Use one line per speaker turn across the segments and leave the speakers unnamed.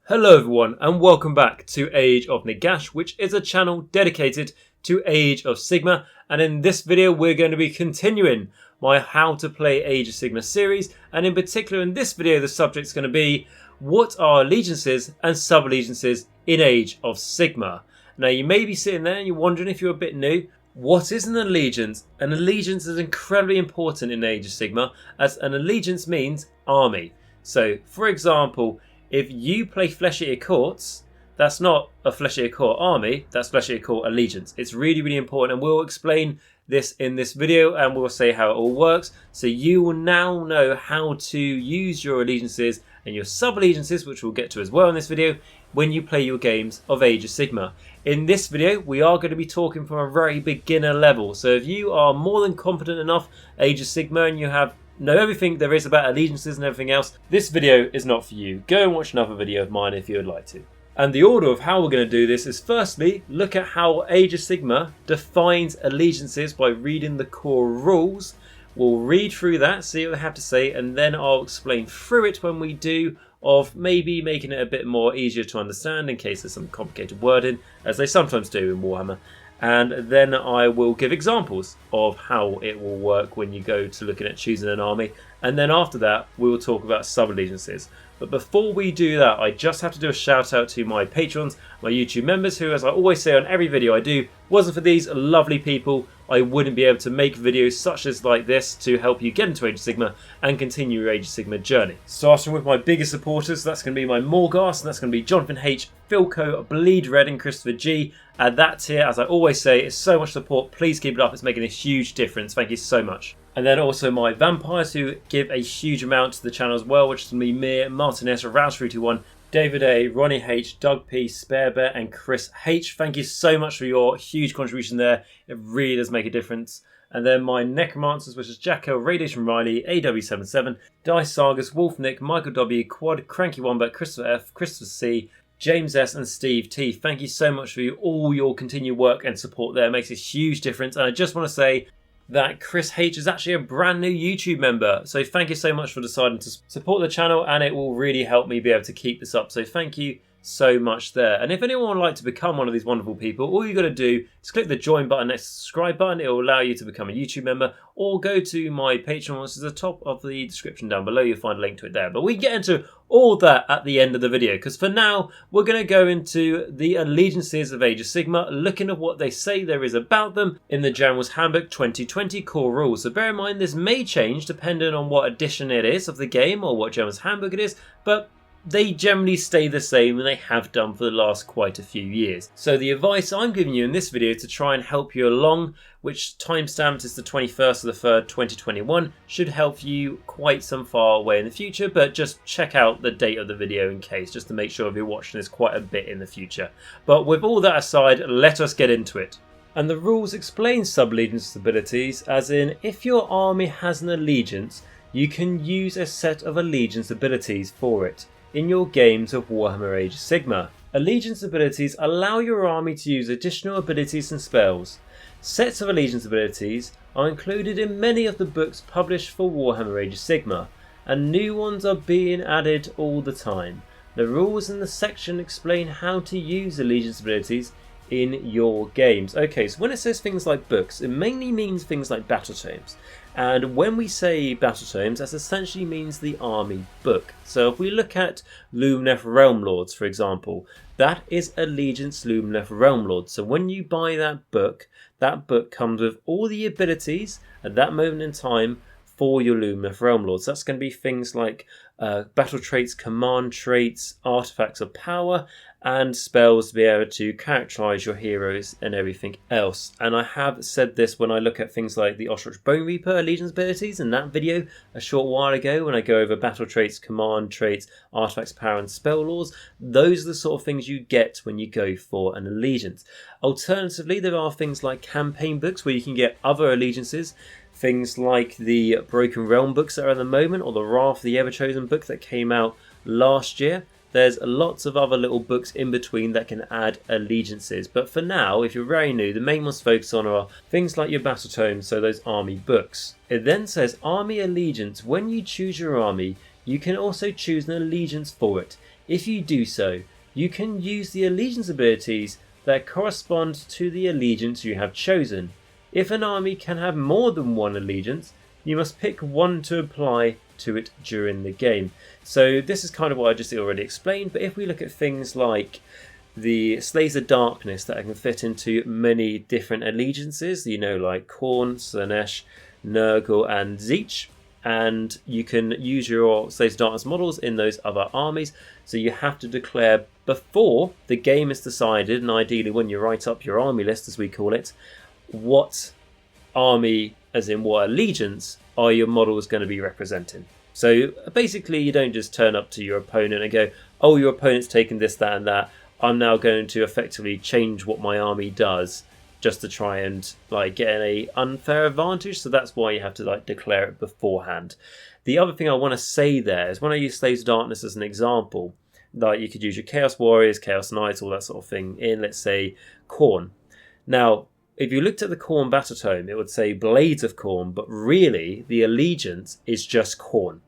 Hello everyone and welcome back to Age of Nagash, which is a channel dedicated to Age of Sigmar, and in this video we're going to be continuing my How to Play Age of Sigmar series, and in particular in this video the subject is going to be what are allegiances and sub-allegiances in Age of Sigmar. Now you may be sitting there and you're wondering if you're a bit new, what is an allegiance? An allegiance is incredibly important in Age of Sigmar, as an allegiance means army. So for example, if you play Flesh Eater Courts, that's not a Flesh Eater Court army, that's Flesh Eater Court allegiance. It's really important, and we'll explain this in this video and we'll say how it all works. So you will now know how to use your allegiances and your sub-allegiances, which we'll get to as well in this video, when you play your games of Age of Sigmar. In this video, we are going to be talking from a very beginner level. So if you are more than competent enough Age of Sigmar and you know everything there is about allegiances and everything else, this video is not for you. Go and watch another video of mine if you would like to. And the order of how we're going to do this is firstly, look at how Age of Sigmar defines allegiances by reading the core rules. We'll read through that, see what they have to say, and then I'll explain through it when we do, of maybe making it a bit more easier to understand in case there's some complicated wording, as they sometimes do in Warhammer. And then I will give examples of how it will work when you go to looking at choosing an army. And then after that, we will talk about sub-allegiances. But before we do that, I just have to do a shout out to my patrons, my YouTube members, who, as I always say on every video I do, wasn't for these lovely people, I wouldn't be able to make videos such as like this to help you get into Age of Sigmar and continue your Age of Sigmar journey. Starting with my biggest supporters, that's going to be my Morgasts, and that's going to be Johnathan H, Filq, Bleed Red and Christopher G. And that tier, as I always say, is so much support. Please keep it up, it's making a huge difference. Thank you so much. And then also my vampires, who give a huge amount to the channel as well, which is going to be Mir, Martin S, Rouse321, David A, Ronni H, Doug P, SpareBear and Chris H. Thank you so much for your huge contribution there. It really does make a difference. And then my Necromancers, which is Jacq.l, RadiationRiley, AW77, Dice Sagas, WolfNick, Michal W, Quad, Cranky Wombat, Christopher F, Christopher C, James S and Steve T. Thank you so much for all your continued work and support there. It makes a huge difference. And I just want to say that Chris H is actually a brand new YouTube member. So thank you so much for deciding to support the channel, and it will really help me be able to keep this up. So thank you so much there. And if anyone would like to become one of these wonderful people, all you got to do is click the join button next to the subscribe button. It will allow you to become a YouTube member, or go to my Patreon, which is at the top of the description down below. You'll find a link to it there. But we get into all that at the end of the video, because for now we're going to go into the allegiances of Age of Sigmar, looking at what they say there is about them in the General's Handbook 2020 core rules. So bear in mind this may change depending on what edition it is of the game or what General's Handbook it is, but they generally stay the same, and they have done for the last quite a few years. So the advice I'm giving you in this video to try and help you along, which timestamp is the 21st of the 3rd, 2021, should help you quite some far away in the future, but just check out the date of the video in case, just to make sure if you're watching this quite a bit in the future. But with all that aside, let us get into it. And the rules explain sub-allegiance abilities, as in, if your army has an allegiance, you can use a set of allegiance abilities for it in your games of Warhammer Age of Sigmar. Allegiance abilities allow your army to use additional abilities and spells. Sets of allegiance abilities are included in many of the books published for Warhammer Age of Sigmar, and new ones are being added all the time. The rules in the section explain how to use allegiance abilities in your games. Okay, so when it says things like books, it mainly means things like battle tomes. And when we say battle tomes, that essentially means the army book. So if we look at Lumineth Realm Lords, for example, that is Allegiance Lumineth Realm Lords. So when you buy that book comes with all the abilities at that moment in time for your Lumineth Realm Lords. That's going to be things like battle traits, command traits, artifacts of power, and spells to be able to characterize your heroes and everything else. And I have said this when I look at things like the Ostrich Bone Reaper allegiance abilities in that video a short while ago, when I go over battle traits, command traits, artifacts, power and spell laws. Those are the sort of things you get when you go for an allegiance. Alternatively, there are things like campaign books where you can get other allegiances. Things like the Broken Realm books that are at the moment, or the Wrath of the Everchosen book that came out last year. There's lots of other little books in between that can add allegiances. But for now, if you're very new, the main ones to focus on are things like your battle tomes, so those army books. It then says Army Allegiance. When you choose your army, you can also choose an allegiance for it. If you do so, you can use the allegiance abilities that correspond to the allegiance you have chosen. If an army can have more than one allegiance, you must pick one to apply to it during the game. So this is kind of what I just already explained, but if we look at things like the Slaves of Darkness that can fit into many different allegiances, like Khorne, Slaanesh, Nurgle and Tzeentch, and you can use your Slaves of Darkness models in those other armies, so you have to declare before the game is decided, and ideally when you write up your army list, as we call it, what army, as in what allegiance, are your models going to be representing. So basically you don't just turn up to your opponent and go, oh, your opponent's taken this, that and that, I'm now going to effectively change what my army does just to try and get an unfair advantage. So that's why you have to declare it beforehand. The other thing I want to say there is when I use Slaves of Darkness as an example, you could use your Chaos Warriors, Chaos Knights, all that sort of thing in, let's say, Khorne. Now, if you looked at the Khorne battle tome, it would say Blades of Khorne, but really the allegiance is just Khorne.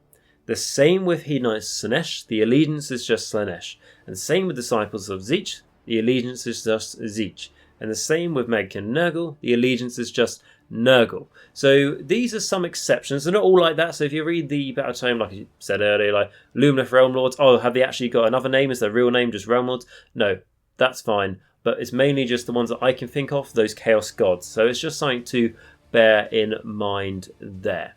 The same with Hedonites Slaanesh, the allegiance is just Slaanesh. And same with Disciples of Tzeentch, the allegiance is just Tzeentch. And the same with Meghan Nurgle, the allegiance is just Nurgle. So these are some exceptions. They're not all like that. So if you read the battle tome, like I said earlier, like Lumineth Realm Lords, have they actually got another name? Is their real name just Realm Lords? No, that's fine. But it's mainly just the ones that I can think of, those Chaos Gods. So it's just something to bear in mind there.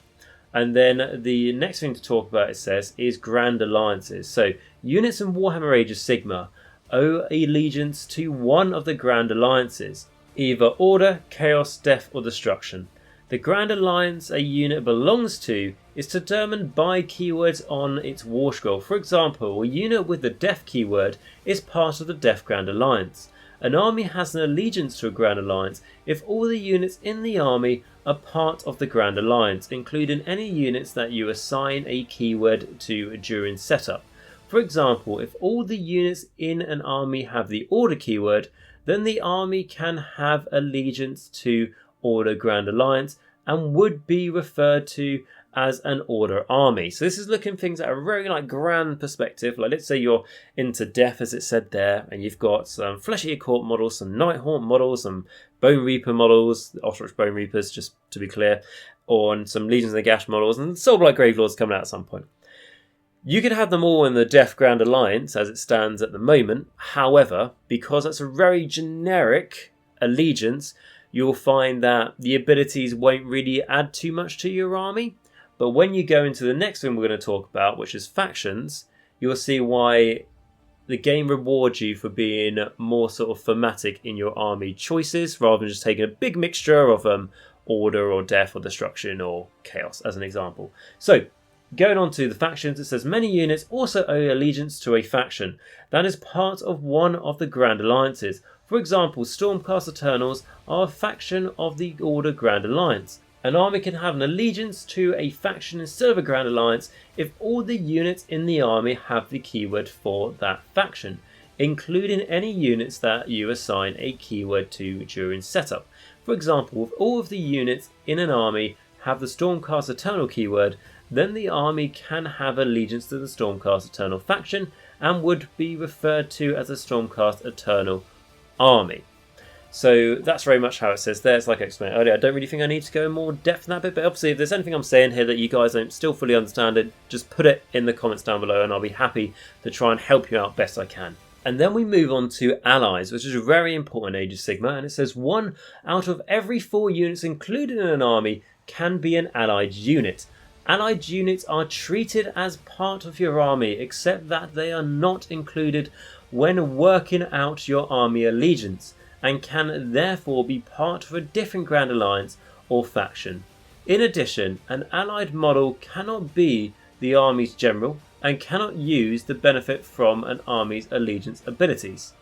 And then the next thing to talk about, it says, is Grand Alliances. So units in Warhammer Age of Sigmar owe allegiance to one of the Grand Alliances, either Order, Chaos, Death or Destruction. The Grand Alliance a unit belongs to is determined by keywords on its war scroll. For example, a unit with the Death keyword is part of the Death Grand Alliance. An army has an allegiance to a Grand Alliance if all the units in the army are part of the Grand Alliance, including any units that you assign a keyword to during setup. For example, if all the units in an army have the Order keyword, then the army can have allegiance to Order Grand Alliance and would be referred to as an Order army. So this is looking at things at a very grand perspective. Let's say you're into Death, as it said there, and you've got some Flesh Eater Court models, some Nighthaunt models, some Bone Reaper models, the Ostrich Bone Reapers, just to be clear, or some Legions of Nagash models, and Soulblight Gravelords coming out at some point. You can have them all in the Death Grand Alliance as it stands at the moment. However, because that's a very generic allegiance, you'll find that the abilities won't really add too much to your army. But when you go into the next thing we're going to talk about, which is factions, you'll see why the game rewards you for being more sort of thematic in your army choices, rather than just taking a big mixture of Order or Death or Destruction or Chaos, as an example. So, going on to the factions, it says many units also owe allegiance to a faction that is part of one of the Grand Alliances. For example, Stormcast Eternals are a faction of the Order Grand Alliance. An army can have an allegiance to a faction instead of a Grand Alliance if all the units in the army have the keyword for that faction, including any units that you assign a keyword to during setup. For example, if all of the units in an army have the Stormcast Eternal keyword, then the army can have allegiance to the Stormcast Eternal faction and would be referred to as a Stormcast Eternal army. So that's very much how it says there. It's like I explained earlier. I don't really think I need to go in more depth in that bit, but obviously if there's anything I'm saying here that you guys don't still fully understand it, just put it in the comments down below and I'll be happy to try and help you out best I can. And then we move on to allies, which is very important in Age of Sigmar, and it says 1 out of every 4 units included in an army can be an allied unit. Allied units are treated as part of your army, except that they are not included when working out your army allegiance, and can therefore be part of a different Grand Alliance or faction. In addition, an allied model cannot be the army's general and cannot use the benefit from an army's allegiance abilities.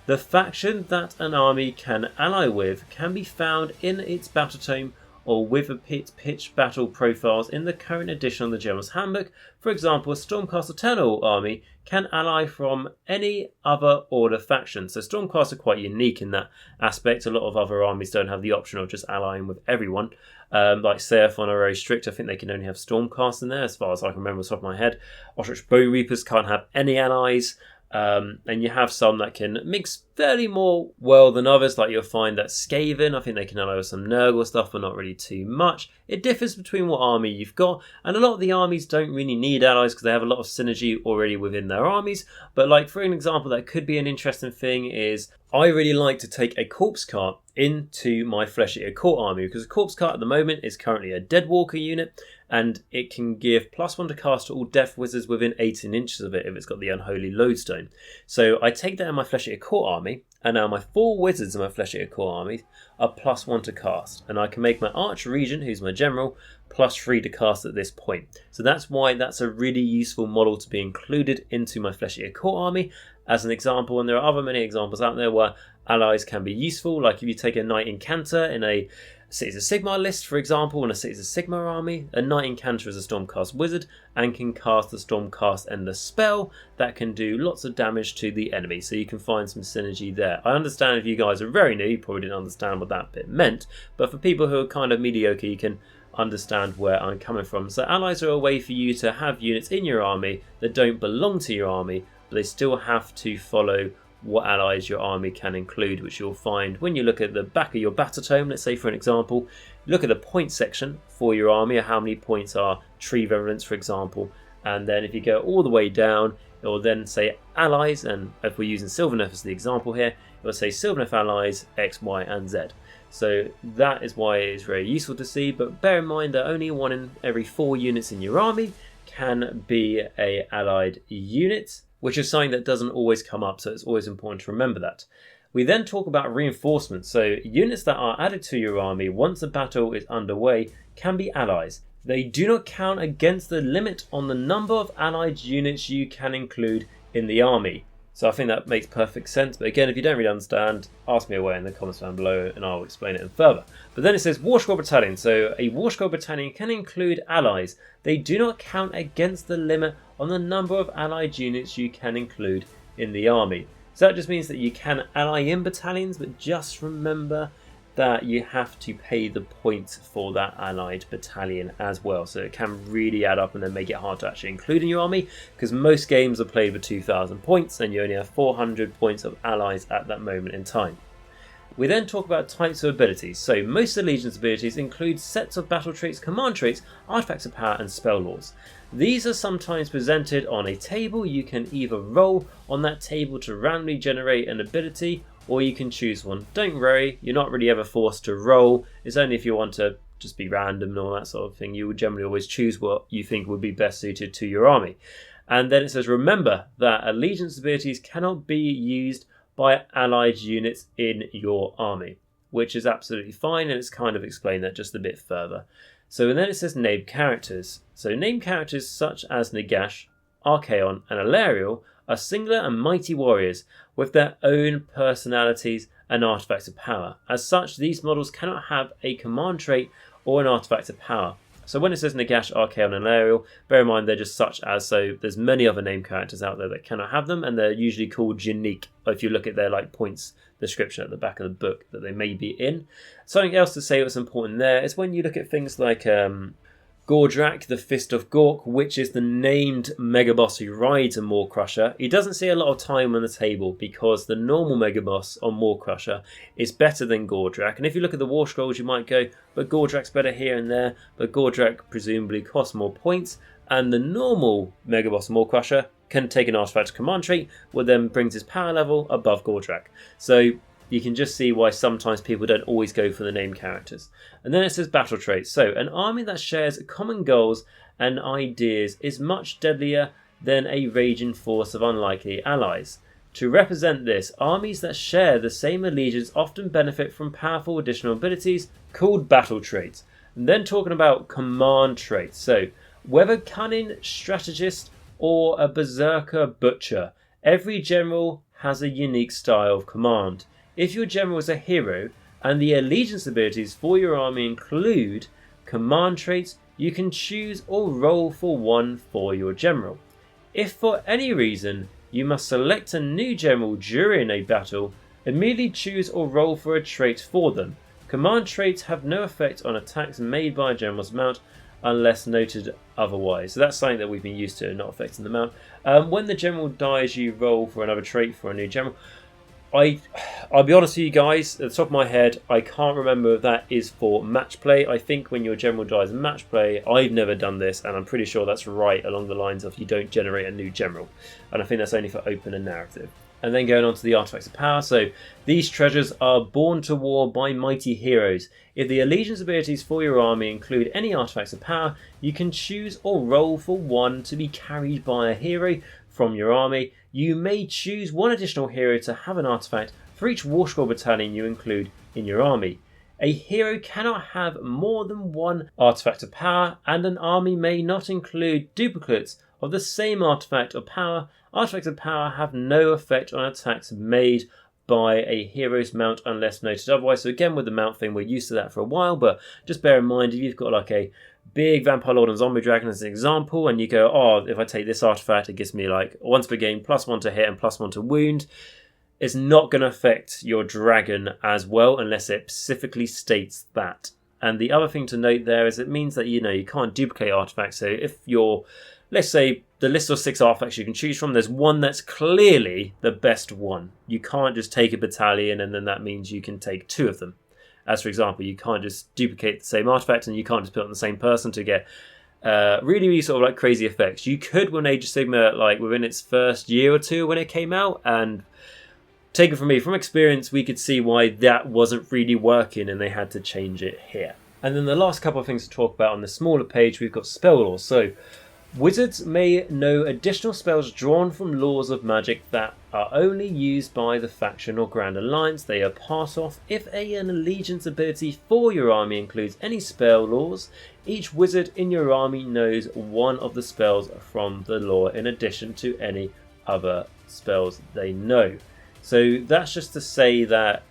The faction that an army can ally with can be found in its battle tome or with a pitched battle profiles in the current edition of the General's Handbook. For example, a Stormcast Eternal army can ally from any other Order faction. So Stormcasts are quite unique in that aspect. A lot of other armies don't have the option of just allying with everyone. Like Seraphon are very strict. I think they can only have Stormcast in there, as far as I can remember off the top of my head. Ostrich Bone Reapers can't have any allies. And you have some that can mix fairly more well than others, like you'll find that Skaven, I think they can ally with some Nurgle stuff, but not really too much. It differs between what army you've got, and a lot of the armies don't really need allies because they have a lot of synergy already within their armies. But like for an example that could be an interesting thing is, I really like to take a Corpse Cart into my Flesh Eater Court army, because a Corpse Cart at the moment is currently a Deadwalker unit, and it can give +1 to cast to all Death Wizards within 18 inches of it if it's got the Unholy Lodestone. So I take that in my Flesh Eater Court army, and now my 4 Wizards in my Flesh Eater Court army are +1 to cast, and I can make my Arch Regent, who's my General, +3 to cast at this point. So that's why that's a really useful model to be included into my Flesh Eater Court army as an example, and there are other many examples out there where allies can be useful, like if you take a Knight Incanter in a Cities of Sigmar list, for example, in a Cities of Sigmar army, a Knight Incanter is a Stormcast wizard and can cast the Stormcast Endless spell that can do lots of damage to the enemy, so you can find some synergy there. I understand if you guys are very new, you probably didn't understand what that bit meant, but for people who are kind of mediocre, you can understand where I'm coming from. So allies are a way for you to have units in your army that don't belong to your army, but they still have to follow what allies your army can include, which you'll find when you look at the back of your battle tome. Let's say for an example, look at the points section for your army, or how many points are Tree Reverence, for example, and then if you go all the way down, it will then say allies, and if we're using Sylvaneth as the example here, it will say Sylvaneth allies X, Y and Z. So that is why it is very useful to see, but bear in mind that only 1 in every 4 units in your army can be a allied unit, which is something that doesn't always come up, so it's always important to remember that. We then talk about reinforcements, so units that are added to your army once a battle is underway can be allies. They do not count against the limit on the number of allied units you can include in the army. So I think that makes perfect sense, but again, if you don't really understand, ask me away in the comments down below and I'll explain it further. But then it says War Scroll Battalion, so a War Scroll Battalion can include allies. They do not count against the limit on the number of allied units you can include in the army. So that just means that you can ally in battalions, but just remember that you have to pay the points for that allied battalion as well. So it can really add up and then make it hard to actually include in your army, because most games are played with 2,000 points and you only have 400 points of allies at that moment in time. We then talk about types of abilities. So most Allegiance abilities include sets of battle traits, command traits, artifacts of power and spell laws. These are sometimes presented on a table. You can either roll on that table to randomly generate an ability, or you can choose one. Don't worry, you're not really ever forced to roll. It's only if you want to just be random and all that sort of thing. You would generally always choose what you think would be best suited to your army. And then it says, remember that Allegiance abilities cannot be used by allied units in your army, which is absolutely fine, and it's kind of explained that just a bit further. So and then it says named characters. So named characters such as Nagash, Archaon and Alariel are singular and mighty warriors with their own personalities and artifacts of power. As such, these models cannot have a command trait or an artifact of power. So when it says Nagash, Archaon and Alariel, bear in mind they're just such as, so there's many other named characters out there that cannot have them, and they're usually called unique if you look at their points description at the back of the book that they may be in. Something else to say what's important there is when you look at things like Gordrak, the Fist of Gork, which is the named megaboss who rides a Maw Crusher. He doesn't see a lot of time on the table because the normal megaboss on Maw Crusher is better than Gordrak. And if you look at the War Scrolls, you might go, but Gordrak's better here and there, but Gordrak presumably costs more points, and the normal megaboss Maw Crusher can take an artifact command trait, which then brings his power level above Gordrak. So you can just see why sometimes people don't always go for the named characters. And then it says battle traits. So an army that shares common goals and ideas is much deadlier than a raging force of unlikely allies. To represent this, armies that share the same allegiance often benefit from powerful additional abilities called battle traits. And then talking about command traits. So whether cunning strategist or a berserker butcher, every general has a unique style of command. If your general is a hero, And the allegiance abilities for your army include command traits. You can choose or roll for one for your general. If for any reason you must select a new general during a battle, immediately choose or roll for a trait for them. Command traits have no effect on attacks made by a general's mount unless noted otherwise. So that's something that we've been used to, not affecting the mount. When the general dies, you roll for another trait for a new general. I'll be honest with you guys, at the top of my head, I can't remember if that is for match play. I think when your general dies in match play, I've never done this, and I'm pretty sure that's right along the lines of you don't generate a new general. And I think that's only for open and narrative. And then going on to the artifacts of power. So these treasures are born to war by mighty heroes. If the allegiance abilities for your army include any artifacts of power, you can choose or roll for one to be carried by a hero from your army. You may choose one additional hero to have an artifact for each war scroll battalion you include in your army. A hero cannot have more than one artifact of power, and an army may not include duplicates of the same artifact of power. Artifacts of power have no effect on attacks made by a hero's mount unless noted otherwise. So again, with the mount thing, we're used to that for a while, but just bear in mind if you've got like a big Vampire Lord and Zombie Dragon as an example, and you go, oh, if I take this artifact, it gives me like once per game +1 to hit and +1 to wound. It's not going to affect your dragon as well unless it specifically states that. And the other thing to note there is it means that, you know, you can't duplicate artifacts. So if you're, let's say, the list of 6 artifacts you can choose from, there's one that's clearly the best one. You can't just take a battalion and then that means you can take 2 of them. As for example, you can't just duplicate the same artifact and you can't just put it on the same person to get really sort of like crazy effects. You could when Age of Sigmar, like within its first year or two when it came out, and take it from me, from experience, we could see why that wasn't really working and they had to change it here. And then the last couple of things to talk about on the smaller page, we've got spell laws. So wizards may know additional spells drawn from laws of magic that are only used by the faction or Grand Alliance they are part of. If an allegiance ability for your army includes any spell laws, each wizard in your army knows one of the spells from the law in addition to any other spells they know. So that's just to say that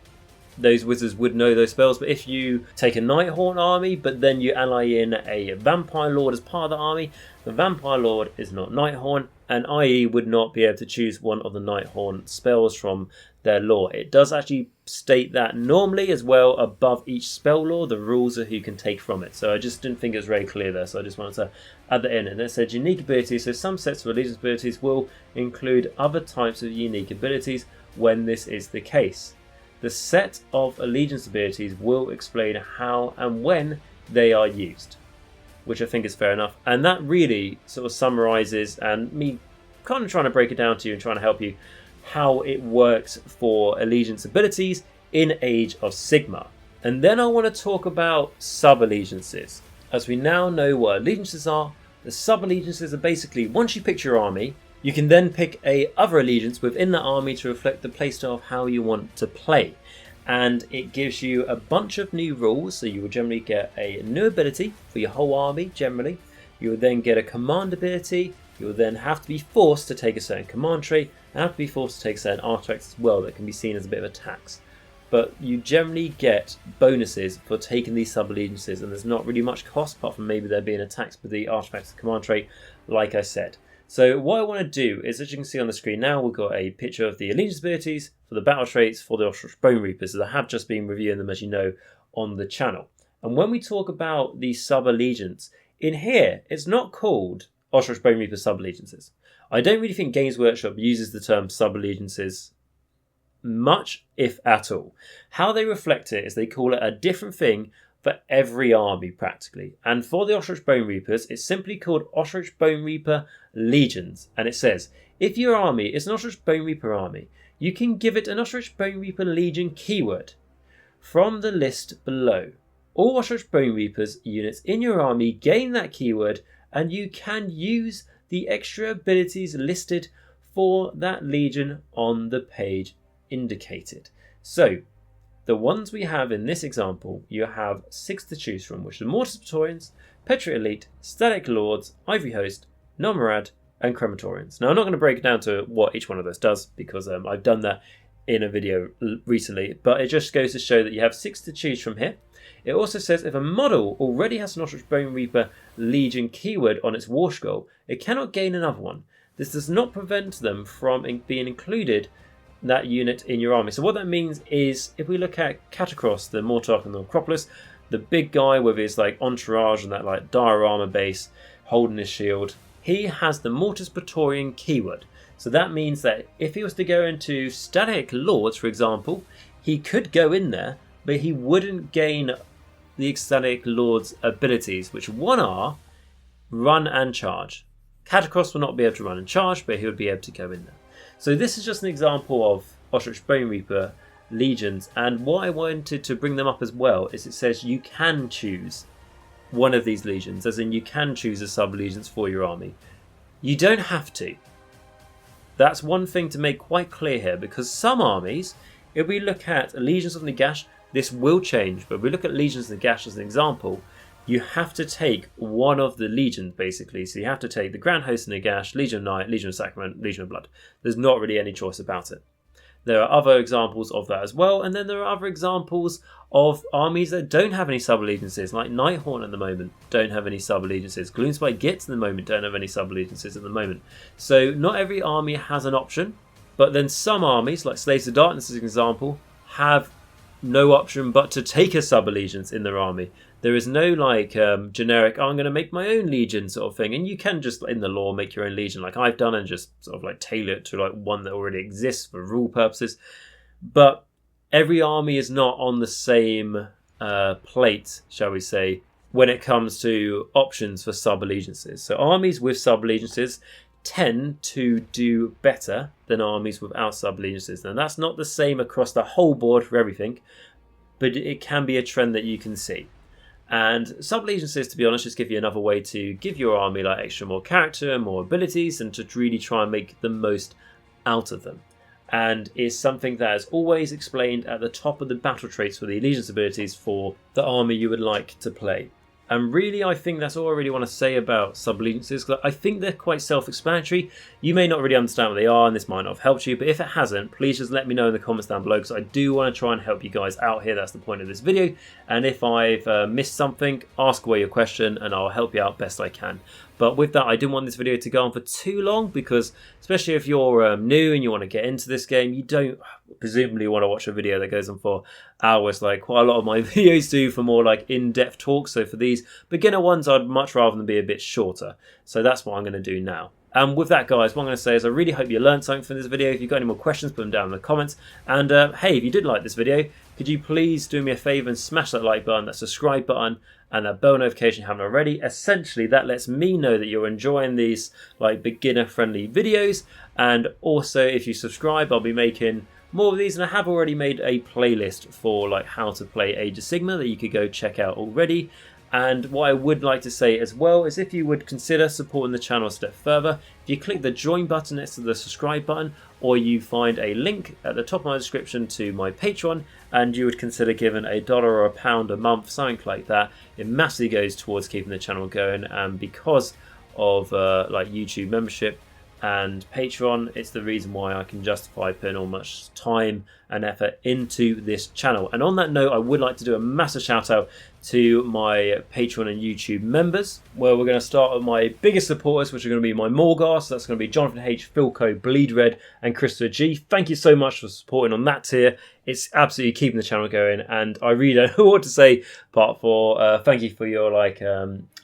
those wizards would know those spells, but if you take a Nighthaunt army but then you ally in a Vampire Lord as part of the army, the Vampire Lord is not Nighthaunt and i.e. would not be able to choose one of the Nighthaunt spells from their lore. It does actually state that normally as well above each spell lore, the rules of who can take from it. So I just didn't think it was very clear there, so I just wanted to add that in. And it said unique abilities, so some sets of allegiance abilities will include other types of unique abilities when this is the case. The set of allegiance abilities will explain how and when they are used, which I think is fair enough. And that really sort of summarizes, and me kind of trying to break it down to you and trying to help you, how it works for allegiance abilities in Age of Sigmar. And then I want to talk about sub-allegiances. As we now know what allegiances are, the sub-allegiances are basically, once you pick your army, you can then pick a other allegiance within the army to reflect the playstyle of how you want to play. And it gives you a bunch of new rules, so you will generally get a new ability for your whole army, generally. You will then get a command ability, you will then have to be forced to take a certain command trait, and have to be forced to take certain artifacts as well that can be seen as a bit of a tax. But you generally get bonuses for taking these sub-allegiances, and there's not really much cost apart from maybe there being a tax for the artifacts and command trait, like I said. So what I want to do is, as you can see on the screen now, we've got a picture of the allegiance abilities for the battle traits for the Ostrich Bone Reapers, as I have just been reviewing them, as you know, on the channel. And when we talk about the sub-allegiance, in here, it's not called Ostrich Bone Reaper sub-allegiances. I don't really think Games Workshop uses the term sub-allegiances much, if at all. How they reflect it is they call it a different thing for every army practically. And for the Ostrich Bone Reapers, it's simply called Ostrich Bone Reaper Legions. And it says, if your army is an Ostrich Bone Reaper army, you can give it an Ostrich Bone Reaper Legion keyword from the list below. All Ostrich Bone Reapers units in your army gain that keyword, and you can use the extra abilities listed for that legion on the page indicated. So, the ones we have in this example, you have 6 to choose from, which are Mortis Praetorians, Petri Elite, Static Lords, Ivory Host, Nomarad, and Crematorians. Now, I'm not going to break it down to what each one of those does, because I've done that in a video recently, but it just goes to show that you have 6 to choose from here. It also says if a model already has an Ostrich Bone Reaper Legion keyword on its war scroll, it cannot gain another one. This does not prevent them from being included that unit in your army. So what that means is, if we look at Catacross, the Mortarch and the Acropolis, the big guy with his like entourage and that like dire armor base holding his shield, he has the Mortis Praetorian keyword. So that means that if he was to go into Static Lords, for example, he could go in there, but he wouldn't gain the Ecstatic Lord's abilities, which one are run and charge. Catacross will not be able to run and charge, but he would be able to go in there. So this is just an example of Ostrich Bone Reaper legions, and what I wanted to bring them up as well is it says you can choose one of these legions, as in you can choose a sub-legions for your army. You don't have to. That's one thing to make quite clear here, because some armies, if we look at Legions of Nagash, this will change, but if we look at Legions of Nagash as an example, you have to take one of the legions basically. So you have to take the Grand Host of Nagash, Legion of Night, Legion of Sacrament, Legion of Blood. There's not really any choice about it. There are other examples of that as well, and then there are other examples of armies that don't have any sub-allegiances, like Nighthaunt at the moment don't have any sub-allegiances. Gloomspite Gits at the moment don't have any sub-allegiances at the moment. So not every army has an option, but then some armies, like Slaves of Darkness as an example, have no option but to take a sub-allegiance in their army. There is no like generic, I'm going to make my own legion sort of thing, and you can just in the lore make your own legion like I've done and just sort of like tailor it to like one that already exists for rule purposes. But every army is not on the same plate, shall we say, when it comes to options for sub-allegiances. So armies with sub-allegiances tend to do better than armies without sub-allegiances. Now that's not the same across the whole board for everything, but it can be a trend that you can see. And sub-allegiances, to be honest, just give you another way to give your army like extra more character, more abilities, and to really try and make the most out of them. And is something that is always explained at the top of the battle traits for the allegiance abilities for the army you would like to play. And really, I think that's all I really want to say about sub-allegiances, because I think they're quite self-explanatory. You may not really understand what they are, and this might not have helped you, but if it hasn't, please just let me know in the comments down below, because I do want to try and help you guys out here. That's the point of this video. And if I've missed something, ask away your question, and I'll help you out best I can. But with that, I didn't want this video to go on for too long, because especially if you're new and you want to get into this game, you don't presumably want to watch a video that goes on for hours like quite a lot of my videos do for more like in-depth talks. So for these beginner ones, I'd much rather them be a bit shorter. So that's what I'm going to do now. And with that, guys, what I'm going to say is I really hope you learned something from this video. If you've got any more questions, put them down in the comments. And hey, if you did like this video, could you please do me a favour and smash that like button, that subscribe button, and that bell notification if you haven't already. Essentially, that lets me know that you're enjoying these like beginner-friendly videos. And also, if you subscribe, I'll be making more of these, and I have already made a playlist for like how to play Age of Sigmar that you could go check out already. And what I would like to say as well is if you would consider supporting the channel a step further, if you click the join button next to the subscribe button, or you find a link at the top of my description to my Patreon, and you would consider giving $1 or £1 a month, something like that, it massively goes towards keeping the channel going. And because of like YouTube membership and Patreon, it's the reason why I can justify putting all much time and effort into this channel. And on that note, I would like to do a massive shout out to my Patreon and YouTube members, where we're going to start with my biggest supporters, which are going to be my Morgasts. That's going to be Johnathan H, Filq, Bleed Red, and Christopher G. Thank you so much for supporting on that tier. It's absolutely keeping the channel going, and I really don't know what to say apart for thank you for your like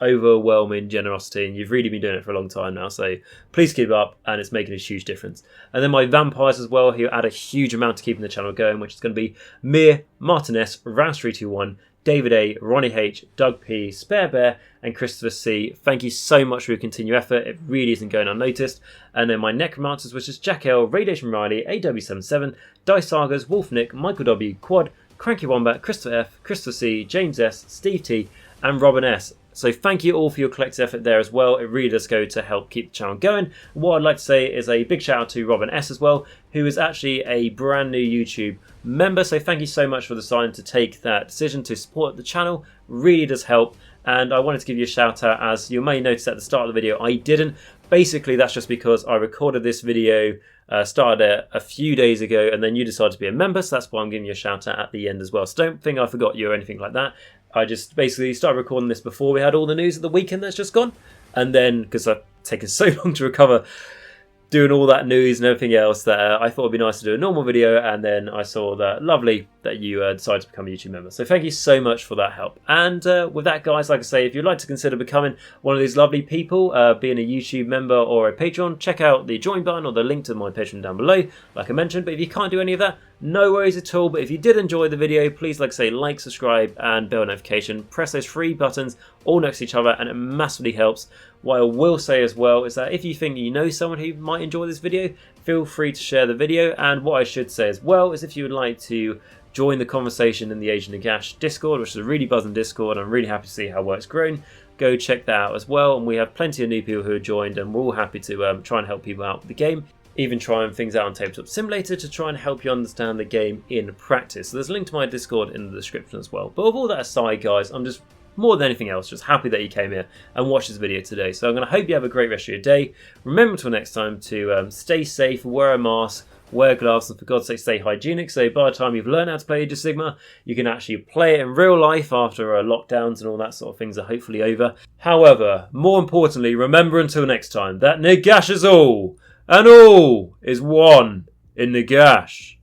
overwhelming generosity, and you've really been doing it for a long time now, so please keep it up, and it's making a huge difference. And then my vampires as well, who add a huge amount to keeping the channel going, which is going to be Mir, Martin S, Rouse321, David A, Ronni H, Doug P, SpareBear, and Christopher C. Thank you so much for your continued effort. It really isn't going unnoticed. And then my Necromancers, which is Jacq.l, RadiationRiley, AW77, Sagas, WolfNick, Michal W, Quad, Cranky Wombat, Christopher F, Christopher C, James S, Steve T, and Robin S. So thank you all for your collective effort there as well. It really does go to help keep the channel going. What I'd like to say is a big shout out to Robin S as well, who is actually a brand new YouTube member. So thank you so much for deciding to take that decision to support the channel. Really does help. And I wanted to give you a shout out, as you may notice at the start of the video, I didn't. Basically, that's just because I recorded this video Started it a few days ago, and then you decided to be a member, so that's why I'm giving you a shout out at the end as well. So don't think I forgot you or anything like that. I just basically started recording this before we had all the news of the weekend that's just gone, and then because I've taken so long to recover doing all that news and everything else, that I thought it'd be nice to do a normal video, and then I saw that lovely that you decided to become a YouTube member. So thank you so much for that help. And with that, guys, like I say, if you'd like to consider becoming one of these lovely people, being a YouTube member or a Patreon, check out the join button or the link to my Patreon down below, like I mentioned. But if you can't do any of that, no worries at all. But if you did enjoy the video, please, like I say, like, subscribe, and bell notification. Press those 3 buttons all next to each other, and it massively helps. What I will say as well is that if you think you know someone who might enjoy this video, feel free to share the video. And what I should say as well is if you would like to join the conversation in the Age of Nagash Discord, which is a really buzzing Discord, I'm really happy to see how well it's grown. Go check that out as well. And we have plenty of new people who have joined, and we're all happy to try and help people out with the game. Even trying things out on Tabletop Simulator to try and help you understand the game in practice. So there's a link to my Discord in the description as well. But with all that aside, guys, I'm just more than anything else just happy that you came here and watched this video today. So I'm going to hope you have a great rest of your day. Remember until next time to stay safe, wear a mask, wear gloves, and for God's sake stay hygienic, so by the time you've learned how to play Age of Sigmar, you can actually play it in real life after lockdowns and all that sort of things are hopefully over. However, more importantly, remember until next time that Nagash is all, and all is one in Nagash.